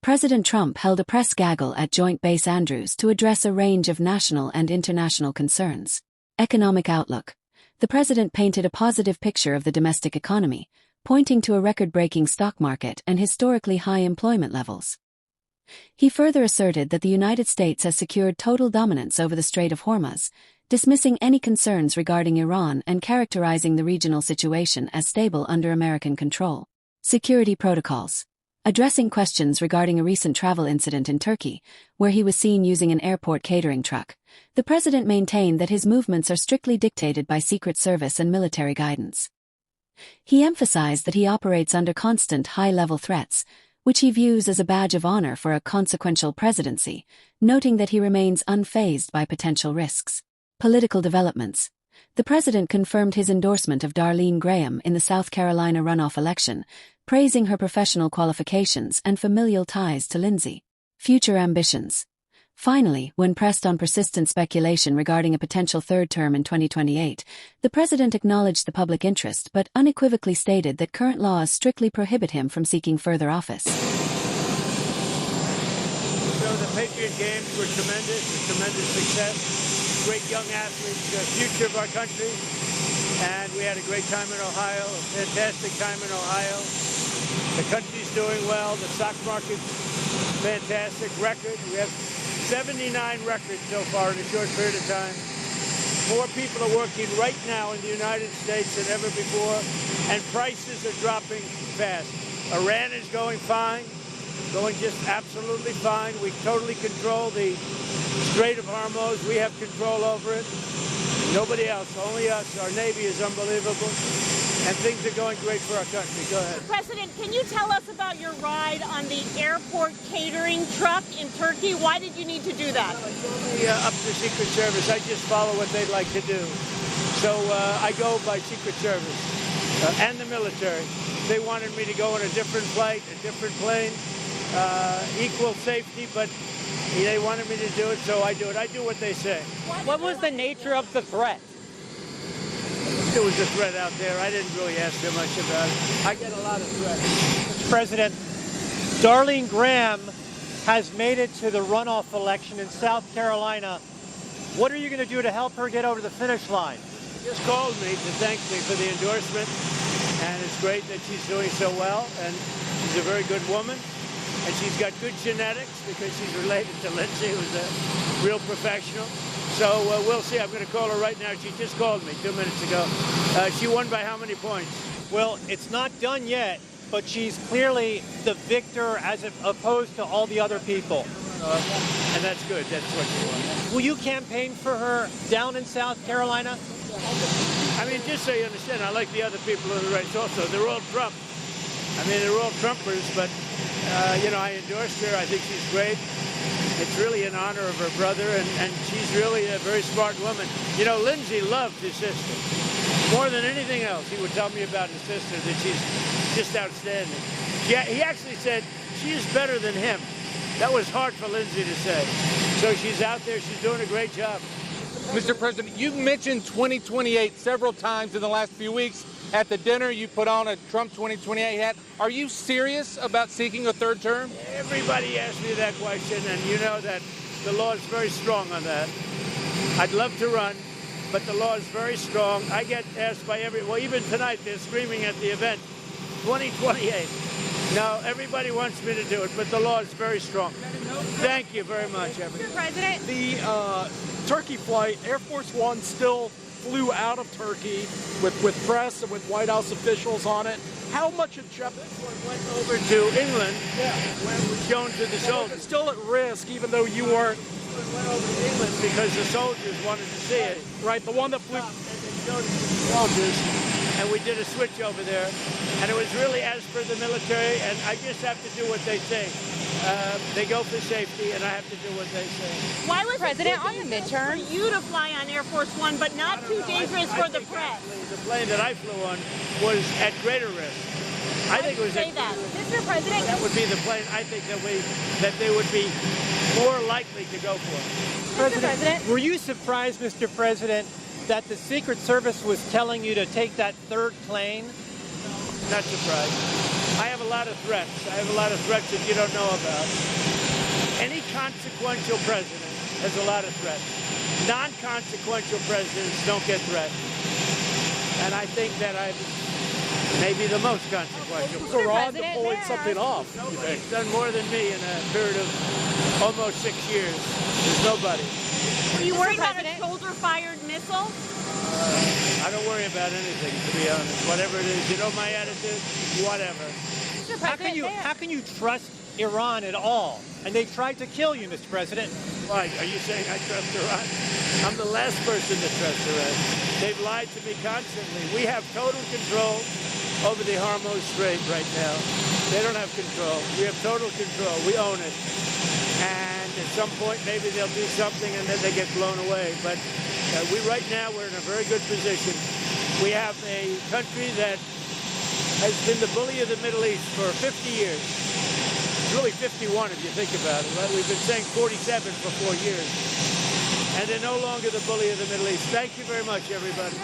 President Trump held a press gaggle at Joint Base Andrews to address a range of national and international concerns. Economic outlook. The president painted a positive picture of the domestic economy, pointing to a record-breaking stock market and historically high employment levels. He further asserted that the United States has secured total dominance over the Strait of Hormuz, dismissing any concerns regarding Iran and characterizing the regional situation as stable under American control. Security protocols. Addressing questions regarding a recent travel incident in Turkey, where he was seen using an airport catering truck, the president maintained that his movements are strictly dictated by Secret Service and military guidance. He emphasized that he operates under constant high-level threats, which he views as a badge of honor for a consequential presidency, noting that he remains unfazed by potential risks. Political developments. The president confirmed his endorsement of Darlene Graham in the South Carolina runoff election, praising her professional qualifications and familial ties to Lindsay. Future ambitions. Finally, when pressed on persistent speculation regarding a potential third term in 2028, the president acknowledged the public interest but unequivocally stated that current laws strictly prohibit him from seeking further office. So the Patriot Games were tremendous, a tremendous success. Great young athletes, the future of our country. And we had a great time in Ohio, a fantastic time in Ohio. The country's doing well. The stock market's fantastic record. We have 79 records so far in a short period of time. More people are working right now in the United States than ever before, and prices are dropping fast. Iran is going fine, going just absolutely fine. We totally control the Strait of Hormuz. We have control over it. Nobody else, only us. Our Navy is unbelievable, and things are going great for our country. Go ahead. President, can you tell us about your ride on the airport catering truck in Turkey? Why did you need to do that? Well, it's only up to Secret Service. I just follow what they'd like to do. So I go by Secret Service and the military. They wanted me to go on a different flight, a different plane, equal safety, but they wanted me to do it, so I do it. I do what they say. What was the nature of the threat? There was a threat out there. I didn't really ask too much about it. I get a lot of threats. President, Darlene Graham has made it to the runoff election in South Carolina. What are you going to do to help her get over the finish line? She just called me to thank me for the endorsement, and it's great that she's doing so well, and she's a very good woman. And she's got good genetics because she's related to Lindsay, who's a real professional. So we'll see. I'm going to call her right now. She just called me 2 minutes ago. She won by how many points? Well, it's not done yet, but she's clearly the victor as opposed to all the other people. And that's good. That's what you want. Will you campaign for her down in South Carolina? I mean, just so you understand, I like the other people in the race also. They're all Trump. I mean, they're all Trumpers, but, I endorsed her. I think she's great. It's really in honor of her brother, and she's really a very smart woman. You know, Lindsay loved his sister. More than anything else, he would tell me about his sister, that she's just outstanding. Yeah, he actually said, she's better than him. That was hard for Lindsay to say. So she's out there. She's doing a great job. Mr. President, you've mentioned 2028 several times in the last few weeks. At the dinner, you put on a Trump 2028 hat. Are you serious about seeking a third term? Everybody asks me that question, and you know that the law is very strong on that. I'd love to run, but the law is very strong. I get asked by well, even tonight, they're screaming at the event, 2028. No, everybody wants me to do it, but the law is very strong. Thank you very much, everybody. Mr. President, the Turkey flight, Air Force One still flew out of Turkey with press and with White House officials on it. How much of jeopardy? This one went over to England, when it was shown to the soldiers. It's still at risk, even though you weren't. It went over to England because the soldiers wanted to see it. Right, the one that flew. And they showed it to the soldiers, and we did a switch over there. And it was really as per the military, and I just have to do what they say. They go for safety, and I have to do what they say. why was President on the midterm for you to fly on Air Force One, but not too dangerous for the press? The plane that I flew on was at greater risk. I think it was say that, Mr. President. That would be the plane I think that they would be more likely to go for. Mr. President, were you surprised, Mr. President, that the Secret Service was telling you to take that third plane? Not surprised. I have a lot of threats. I have a lot of threats that you don't know about. Any consequential president has a lot of threats. Non-consequential presidents don't get threats. And I think that I'm maybe the most consequential. Who's around to pulling something off, you think? Nobody's done more than me in a period of almost 6 years. There's nobody. Were you worried about a shoulder-fired missile? I don't worry about anything, to be honest. Whatever it is, you know my attitude? Whatever. How can you trust Iran at all? And they tried to kill you, Mr. President. Why? Are you saying I trust Iran? I'm the last person to trust Iran. They've lied to me constantly. We have total control over the Hormuz Strait right now. They don't have control. We have total control. We own it. And at some point, maybe they'll do something and then they get blown away. But right now, we're in a very good position. We have a country that has been the bully of the Middle East for 50 years. It's really 51 if you think about it, right? We've been saying 47 for 4 years. And they're no longer the bully of the Middle East. Thank you very much, everybody.